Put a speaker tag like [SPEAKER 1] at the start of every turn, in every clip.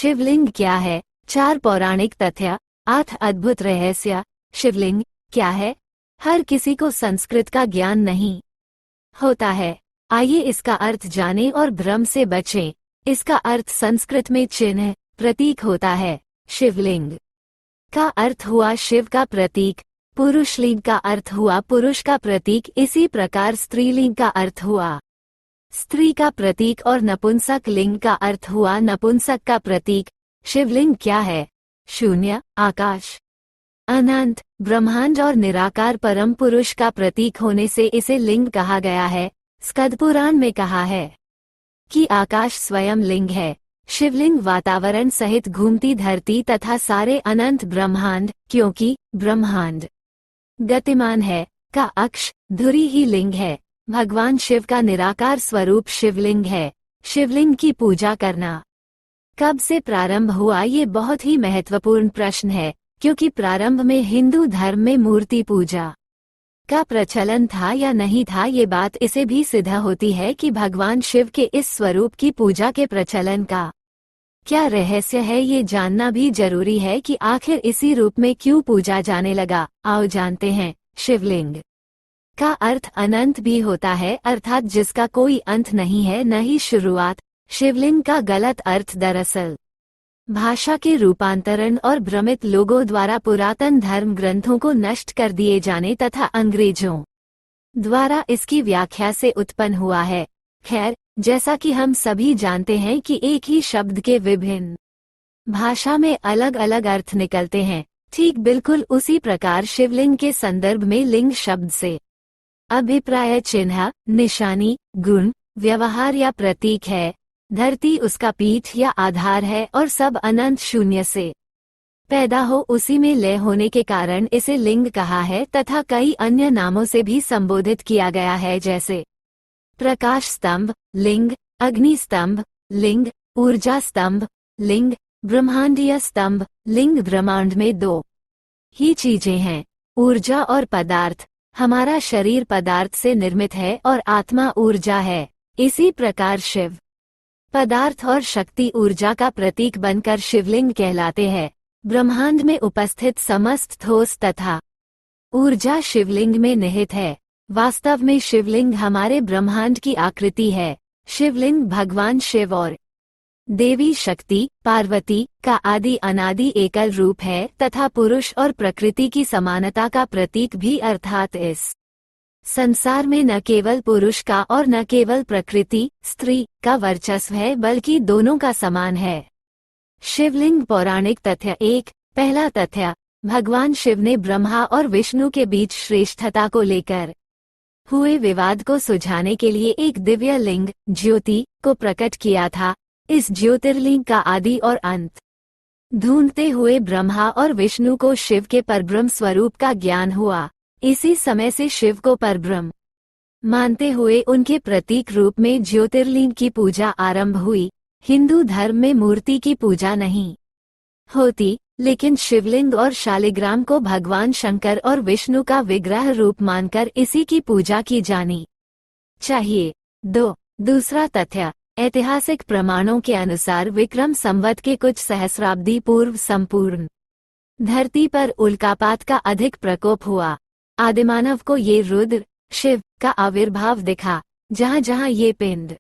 [SPEAKER 1] शिवलिंग क्या है? 4 पौराणिक तथ्य, 8 अद्भुत रहस्य। शिवलिंग क्या है? हर किसी को संस्कृत का ज्ञान नहीं होता है। आइए इसका अर्थ जानें और भ्रम से बचें। इसका अर्थ संस्कृत में चिन्ह, प्रतीक होता है। शिवलिंग का अर्थ हुआ शिव का प्रतीक, पुरुषलिंग का अर्थ हुआ पुरुष का प्रतीक, इसी प्रकार स्त्रीलिंग का अर्थ हुआ स्त्री का प्रतीक और नपुंसक लिंग का अर्थ हुआ नपुंसक का प्रतीक। शिवलिंग क्या है? शून्य, आकाश, अनंत, ब्रह्मांड और निराकार परम पुरुष का प्रतीक होने से इसे लिंग कहा गया है। स्कंद पुराण में कहा है कि आकाश स्वयं लिंग है। शिवलिंग वातावरण सहित घूमती धरती तथा सारे अनंत ब्रह्मांड, क्योंकि ब्रह्मांड गतिमान है, का अक्ष धुरी ही लिंग है। भगवान शिव का निराकार स्वरूप शिवलिंग है। शिवलिंग की पूजा करना कब से प्रारंभ हुआ? ये बहुत ही महत्वपूर्ण प्रश्न है, क्योंकि प्रारंभ में हिंदू धर्म में मूर्ति पूजा का प्रचलन था या नहीं था, ये बात इसे भी सिद्ध होती है कि भगवान शिव के इस स्वरूप की पूजा के प्रचलन का क्या रहस्य है। ये जानना भी जरूरी है कि आखिर इसी रूप में क्यों पूजा जाने लगा। आओ जानते हैं। शिवलिंग का अर्थ अनंत भी होता है, अर्थात जिसका कोई अंत नहीं है न ही शुरुआत। शिवलिंग का गलत अर्थ दरअसल भाषा के रूपांतरण और भ्रमित लोगों द्वारा पुरातन धर्म ग्रंथों को नष्ट कर दिए जाने तथा अंग्रेजों द्वारा इसकी व्याख्या से उत्पन्न हुआ है। खैर, जैसा कि हम सभी जानते हैं कि एक ही शब्द के विभिन्न भाषा में अलग अलग अर्थ निकलते हैं, ठीक बिल्कुल उसी प्रकार शिवलिंग के संदर्भ में लिंग शब्द से अभिप्राय चिन्ह, निशानी, गुण, व्यवहार या प्रतीक है। धरती उसका पीठ या आधार है और सब अनंत शून्य से पैदा हो उसी में लय होने के कारण इसे लिंग कहा है तथा कई अन्य नामों से भी संबोधित किया गया है, जैसे प्रकाश स्तंभ लिंग, अग्नि स्तंभ लिंग, ऊर्जा स्तंभ लिंग, ब्रह्मांडीय स्तंभ लिंग। ब्रह्मांड में 2 ही चीजें हैं, ऊर्जा और पदार्थ। हमारा शरीर पदार्थ से निर्मित है और आत्मा ऊर्जा है। इसी प्रकार शिव पदार्थ और शक्ति ऊर्जा का प्रतीक बनकर शिवलिंग कहलाते हैं। ब्रह्मांड में उपस्थित समस्त ठोस तथा ऊर्जा शिवलिंग में निहित है। वास्तव में शिवलिंग हमारे ब्रह्मांड की आकृति है। शिवलिंग भगवान शिव और देवी शक्ति पार्वती का आदि अनादि एकल रूप है तथा पुरुष और प्रकृति की समानता का प्रतीक भी, अर्थात इस संसार में न केवल पुरुष का और न केवल प्रकृति स्त्री का वर्चस्व है, बल्कि दोनों का समान है। शिवलिंग पौराणिक तथ्य 1। पहला तथ्य, भगवान शिव ने ब्रह्मा और विष्णु के बीच श्रेष्ठता को लेकर हुए विवाद को सुलझाने के लिए एक दिव्य लिंग ज्योति को प्रकट किया था। इस ज्योतिर्लिंग का आदि और अंत ढूंढते हुए ब्रह्मा और विष्णु को शिव के परब्रह्म स्वरूप का ज्ञान हुआ। इसी समय से शिव को परब्रह्म मानते हुए उनके प्रतीक रूप में ज्योतिर्लिंग की पूजा आरंभ हुई। हिंदू धर्म में मूर्ति की पूजा नहीं होती, लेकिन शिवलिंग और शालिग्राम को भगवान शंकर और विष्णु का विग्रह रूप मानकर इसी की पूजा की जानी चाहिए। 2। दूसरा तथ्य, ऐतिहासिक प्रमाणों के अनुसार विक्रम संवत के कुछ सहस्राब्दी पूर्व संपूर्ण धरती पर उल्कापात का अधिक प्रकोप हुआ। आदिमानव को ये रुद्र शिव का आविर्भाव दिखा। जहाँ जहाँ ये पिंड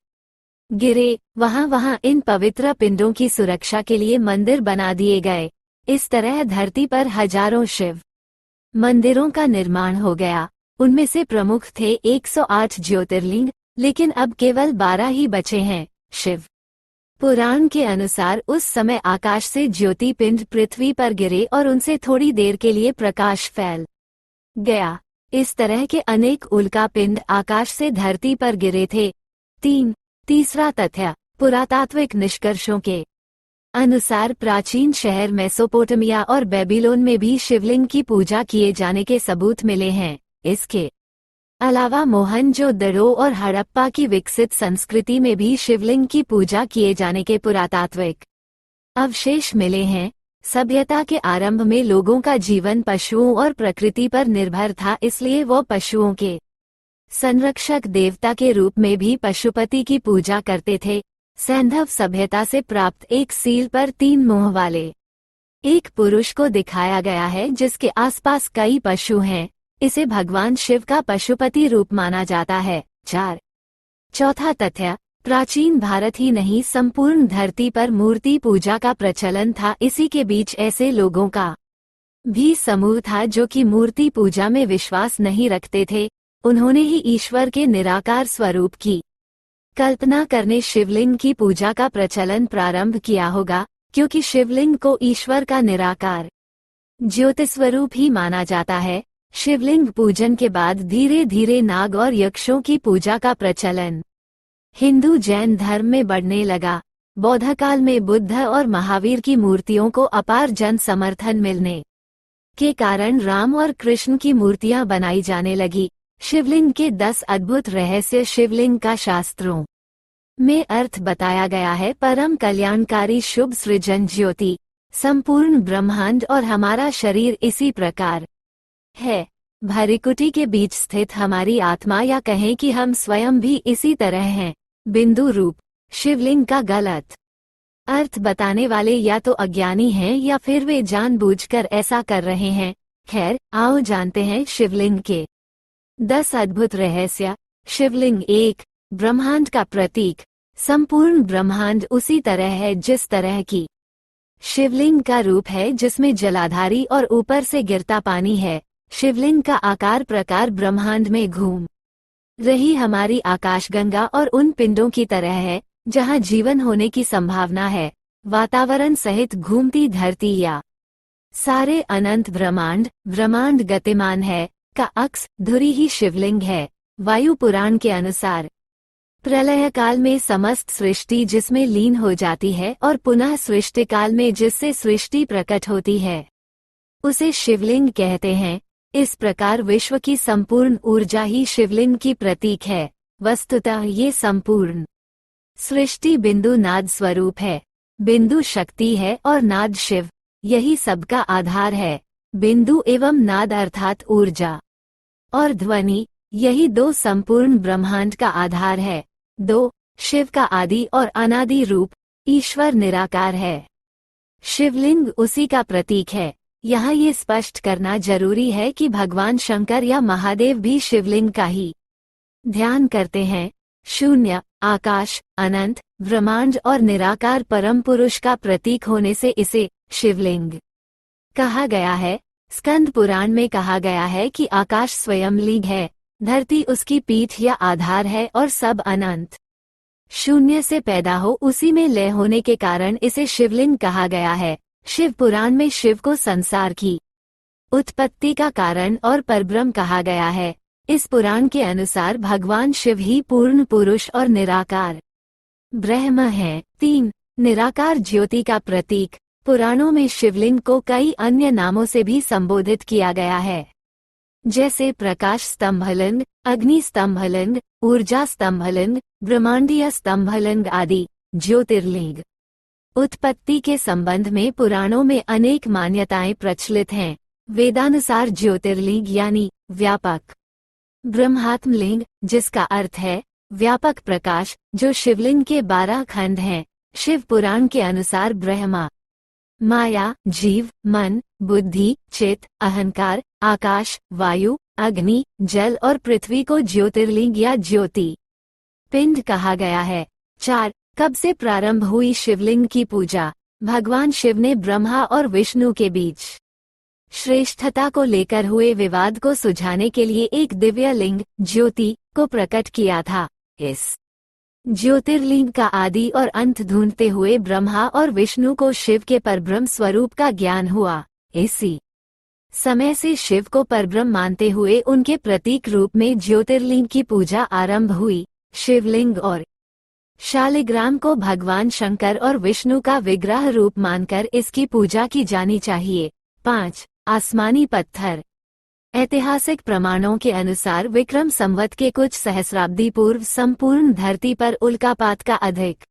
[SPEAKER 1] गिरे वहाँ वहाँ इन पवित्र पिंडों की सुरक्षा के लिए मंदिर बना दिए गए। इस तरह धरती पर हजारों शिव मंदिरों का निर्माण हो गया। उनमें से प्रमुख थे 108 ज्योतिर्लिंग, लेकिन अब केवल 12 ही बचे हैं। शिव पुराण के अनुसार उस समय आकाश से ज्योति पिंड पृथ्वी पर गिरे और उनसे थोड़ी देर के लिए प्रकाश फैल गया। इस तरह के अनेक उल्का पिंड आकाश से धरती पर गिरे थे। 3। तीसरा तथ्य, पुरातात्विक निष्कर्षों के अनुसार प्राचीन शहर मेसोपोटामिया और बेबीलोन में भी शिवलिंग की पूजा किए जाने के सबूत मिले हैं। इसके अलावा मोहनजोदड़ो और हड़प्पा की विकसित संस्कृति में भी शिवलिंग की पूजा किए जाने के पुरातात्विक अवशेष मिले हैं। सभ्यता के आरंभ में लोगों का जीवन पशुओं और प्रकृति पर निर्भर था, इसलिए वो पशुओं के संरक्षक देवता के रूप में भी पशुपति की पूजा करते थे। सैंधव सभ्यता से प्राप्त एक सील पर 3 मुंह वाले एक पुरुष को दिखाया गया है जिसके आसपास कई पशु हैं। इसे भगवान शिव का पशुपति रूप माना जाता है। 4। चौथा तथ्य, प्राचीन भारत ही नहीं संपूर्ण धरती पर मूर्ति पूजा का प्रचलन था। इसी के बीच ऐसे लोगों का भी समूह था जो कि मूर्ति पूजा में विश्वास नहीं रखते थे। उन्होंने ही ईश्वर के निराकार स्वरूप की कल्पना करने शिवलिंग की पूजा का प्रचलन प्रारंभ किया होगा, क्योंकि शिवलिंग को ईश्वर का निराकार ज्योतिस्वरूप ही माना जाता है। शिवलिंग पूजन के बाद धीरे धीरे नाग और यक्षों की पूजा का प्रचलन हिंदू जैन धर्म में बढ़ने लगा। बौद्ध काल में बुद्ध और महावीर की मूर्तियों को अपार जन समर्थन मिलने के कारण राम और कृष्ण की मूर्तियां बनाई जाने लगी। शिवलिंग के 10 अद्भुत रहस्य। शिवलिंग का शास्त्रों में अर्थ बताया गया है। परम कल्याणकारी शुभ सृजन ज्योति, संपूर्ण ब्रह्मांड और हमारा शरीर इसी प्रकार है। भरिकुटी के बीच स्थित हमारी आत्मा, या कहें कि हम स्वयं भी इसी तरह हैं। बिंदु रूप शिवलिंग का गलत अर्थ बताने वाले या तो अज्ञानी हैं या फिर वे जानबूझकर ऐसा कर रहे हैं। खैर, आओ जानते हैं शिवलिंग के 10 अद्भुत रहस्य। शिवलिंग 1, ब्रह्मांड का प्रतीक। संपूर्ण ब्रह्मांड उसी तरह है जिस तरह की शिवलिंग का रूप है, जिसमें जलाधारी और ऊपर से गिरता पानी है। शिवलिंग का आकार प्रकार ब्रह्मांड में घूम रही हमारी आकाशगंगा और उन पिंडों की तरह है जहां जीवन होने की संभावना है। वातावरण सहित घूमती धरती या सारे अनंत ब्रह्मांड गतिमान है का अक्स धुरी ही शिवलिंग है। वायु पुराण के अनुसार प्रलय काल में समस्त सृष्टि जिसमें लीन हो जाती है और पुनः सृष्टि काल में जिससे सृष्टि प्रकट होती है, उसे शिवलिंग कहते हैं। इस प्रकार विश्व की संपूर्ण ऊर्जा ही शिवलिंग की प्रतीक है। वस्तुतः ये संपूर्ण सृष्टि बिंदु नाद स्वरूप है। बिंदु शक्ति है और नाद शिव, यही सबका आधार है। बिंदु एवं नाद अर्थात ऊर्जा और ध्वनि, यही 2 संपूर्ण ब्रह्मांड का आधार है। 2 शिव का आदि और अनादि रूप, ईश्वर निराकार है। शिवलिंग उसी का प्रतीक है। यहाँ ये स्पष्ट करना जरूरी है कि भगवान शंकर या महादेव भी शिवलिंग का ही ध्यान करते हैं। 0 आकाश, अनंत, ब्रह्मांड और निराकार परम पुरुष का प्रतीक होने से इसे शिवलिंग कहा गया है। स्कंद पुराण में कहा गया है कि आकाश स्वयं लिंग है, धरती उसकी पीठ या आधार है और सब अनंत शून्य से पैदा हो उसी में लय होने के कारण इसे शिवलिंग कहा गया है। शिव पुराण में शिव को संसार की उत्पत्ति का कारण और परब्रह्म कहा गया है। इस पुराण के अनुसार भगवान शिव ही पूर्ण पुरुष और निराकार ब्रह्म हैं। 3 निराकार ज्योति का प्रतीक। पुराणों में शिवलिंग को कई अन्य नामों से भी संबोधित किया गया है, जैसे प्रकाश स्तंभलिंग, अग्नि स्तंभलिंग, ऊर्जा स्तंभलिंग, ब्रह्मांडीय स्तंभलिंग आदि। ज्योतिर्लिंग उत्पत्ति के संबंध में पुराणों में अनेक मान्यताएं प्रचलित हैं। वेदानुसार ज्योतिर्लिंग यानी व्यापक ब्रह्मात्मलिंग, जिसका अर्थ है व्यापक प्रकाश, जो शिवलिंग के 12 खंड हैं। शिव पुराण के अनुसार ब्रह्मा, माया, जीव, मन, बुद्धि, चित्त, अहंकार, आकाश, वायु, अग्नि, जल और पृथ्वी को ज्योतिर्लिंग या ज्योति पिंड कहा गया है। 4 कब से प्रारंभ हुई शिवलिंग की पूजा? भगवान शिव ने ब्रह्मा और विष्णु के बीच श्रेष्ठता को लेकर हुए विवाद को सुलझाने के लिए एक दिव्य लिंग ज्योति को प्रकट किया था। इस ज्योतिर्लिंग का आदि और अंत ढूंढते हुए ब्रह्मा और विष्णु को शिव के परब्रह्म स्वरूप का ज्ञान हुआ। इसी समय से शिव को परब्रह्म मानते हुए उनके प्रतीक रूप में ज्योतिर्लिंग की पूजा आरंभ हुई। शिवलिंग और शालिग्राम को भगवान शंकर और विष्णु का विग्रह रूप मानकर इसकी पूजा की जानी चाहिए। 5 आसमानी पत्थर। ऐतिहासिक प्रमाणों के अनुसार विक्रम संवत के कुछ सहस्राब्दी पूर्व संपूर्ण धरती पर उल्कापात का अधिक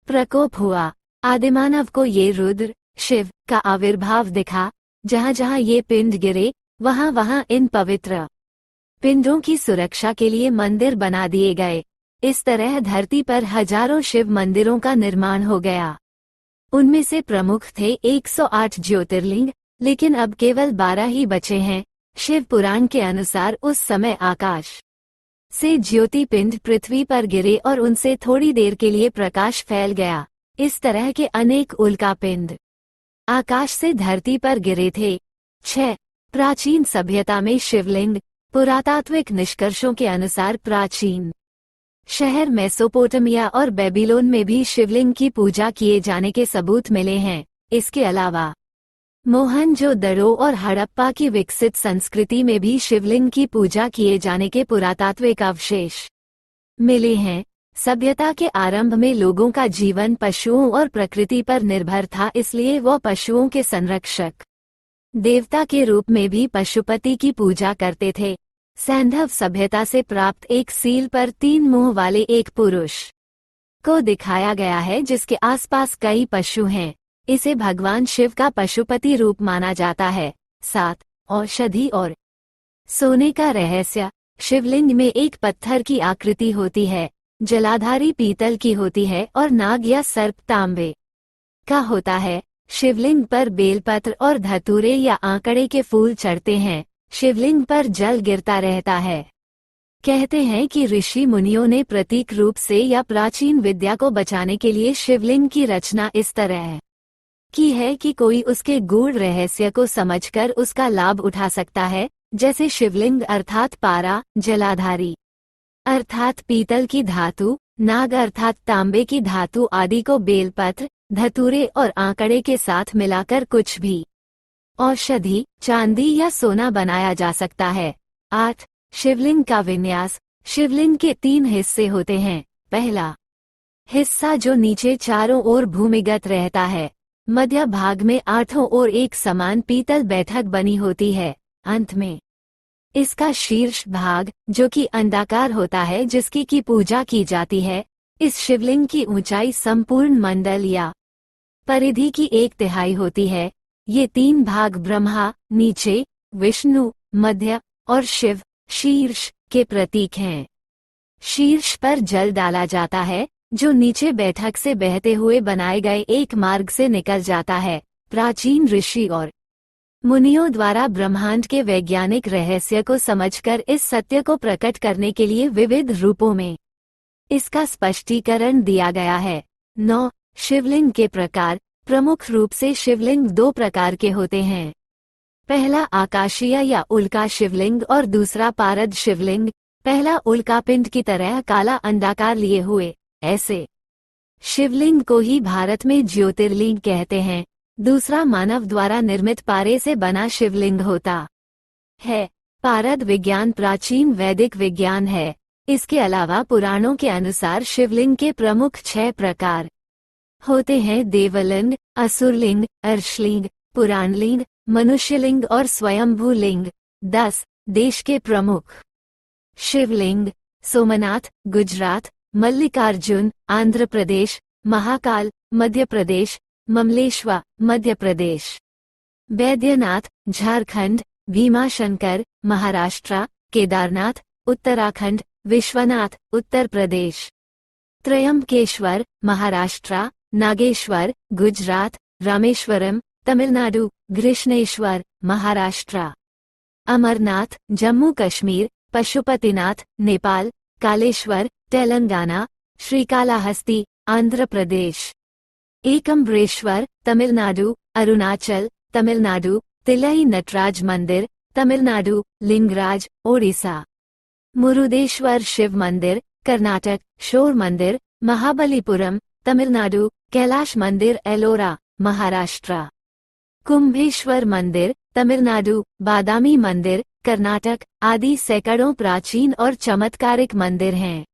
[SPEAKER 1] प्रकोप हुआ। आदिमानव को ये रुद्र शिव का आविर्भाव दिखा। जहाँ जहाँ ये पिंड गिरे वहाँ वहाँ इन पवित्र पिंडों की सुरक्षा के लिए मंदिर बना दिए गए। इस तरह धरती पर हजारों शिव मंदिरों का निर्माण हो गया। उनमें से प्रमुख थे 108 ज्योतिर्लिंग, लेकिन अब केवल 12 ही बचे हैं। शिव पुराण के अनुसार उस समय आकाश से ज्योति पिंड पृथ्वी पर गिरे और उनसे थोड़ी देर के लिए प्रकाश फैल गया। इस तरह के अनेक उल्का पिंड आकाश से धरती पर गिरे थे। 6. प्राचीन सभ्यता में शिवलिंग। पुरातात्विक निष्कर्षों के अनुसार प्राचीन शहर मेसोपोटामिया और बेबीलोन में भी शिवलिंग की पूजा किए जाने के सबूत मिले हैं। इसके अलावा मोहनजोदड़ो और हड़प्पा की विकसित संस्कृति में भी शिवलिंग की पूजा किए जाने के पुरातात्विक अवशेष मिले हैं। सभ्यता के आरंभ में लोगों का जीवन पशुओं और प्रकृति पर निर्भर था, इसलिए वह पशुओं के संरक्षक देवता के रूप में भी पशुपति की पूजा करते थे। सैंधव सभ्यता से प्राप्त एक सील पर 3 मुंह वाले एक पुरुष को दिखाया गया है जिसके आसपास कई पशु हैं। इसे भगवान शिव का पशुपति रूप माना जाता है। 7. औषधि और सोने का रहस्य। शिवलिंग में एक पत्थर की आकृति होती है, जलाधारी पीतल की होती है और नाग या सर्प तांबे का होता है। शिवलिंग पर बेलपत्र और धतूरे या आंकड़े के फूल चढ़ते हैं। शिवलिंग पर जल गिरता रहता है। कहते हैं कि ऋषि मुनियों ने प्रतीक रूप से या प्राचीन विद्या को बचाने के लिए शिवलिंग की रचना इस तरह की है कि कोई उसके गूढ़ रहस्य को समझकर उसका लाभ उठा सकता है। जैसे शिवलिंग अर्थात पारा, जलाधारी अर्थात पीतल की धातु, नाग अर्थात तांबे की धातु आदि को बेलपत्र, धतूरे और आंकड़े के साथ मिलाकर कुछ भी औषधि, चांदी या सोना बनाया जा सकता है। 8. शिवलिंग का विन्यास। शिवलिंग के 3 हिस्से होते हैं। पहला हिस्सा जो नीचे चारों ओर भूमिगत रहता है। मध्य भाग में 8 ओर एक समान पीतल बैठक बनी होती है। अंत में इसका शीर्ष भाग जो कि अंडाकार होता है जिसकी की पूजा की जाती है। इस शिवलिंग की ऊंचाई संपूर्ण मंडल या परिधि की 1/3 होती है। ये 3 भाग ब्रह्मा नीचे, विष्णु मध्य और शिव शीर्ष के प्रतीक हैं। शीर्ष पर जल डाला जाता है जो नीचे बैठक से बहते हुए बनाए गए एक मार्ग से निकल जाता है। प्राचीन ऋषि और मुनियों द्वारा ब्रह्मांड के वैज्ञानिक रहस्य को समझकर इस सत्य को प्रकट करने के लिए विविध रूपों में इसका स्पष्टीकरण दिया गया है। 9. शिवलिंग के प्रकार। प्रमुख रूप से शिवलिंग 2 प्रकार के होते हैं। पहला आकाशीय या उल्का शिवलिंग और दूसरा पारद शिवलिंग। पहला उल्कापिंड की तरह काला अंडाकार लिए हुए ऐसे शिवलिंग को ही भारत में ज्योतिर्लिंग कहते हैं। दूसरा मानव द्वारा निर्मित पारे से बना शिवलिंग होता है। पारद विज्ञान प्राचीन वैदिक विज्ञान है। इसके अलावा पुराणों के अनुसार शिवलिंग के प्रमुख 6 प्रकार होते हैं। देवलिंग, असुरलिंग, अर्शलिंग, पुराणलिंग, मनुष्यलिंग और स्वयंभू लिंग। 10. देश के प्रमुख शिवलिंग। सोमनाथ गुजरात, मल्लिकार्जुन आंध्र प्रदेश, महाकाल मध्य प्रदेश, ममलेश्वर मध्य प्रदेश, बैद्यनाथ झारखंड, भीमाशंकर महाराष्ट्र, केदारनाथ उत्तराखंड, विश्वनाथ उत्तर प्रदेश, त्रयंबकेश्वर महाराष्ट्र, नागेश्वर गुजरात, रामेश्वरम तमिलनाडु, कृष्णेश्वर महाराष्ट्र, अमरनाथ जम्मू कश्मीर, पशुपतिनाथ नेपाल, कालेश्वर तेलंगाना, श्रीकालाहस्ती आंध्र प्रदेश, एकम्बरेश्वर तमिलनाडु, अरुणाचल तमिलनाडु, तिलई नटराज मंदिर तमिलनाडु, लिंगराज ओडिशा, मुरुदेश्वर शिव मंदिर कर्नाटक, शोर मंदिर महाबलीपुरम तमिलनाडु, कैलाश मंदिर एलोरा महाराष्ट्र, कुंभेश्वर मंदिर तमिलनाडु, बादामी मंदिर कर्नाटक आदि सैकड़ों प्राचीन और चमत्कारिक मंदिर हैं।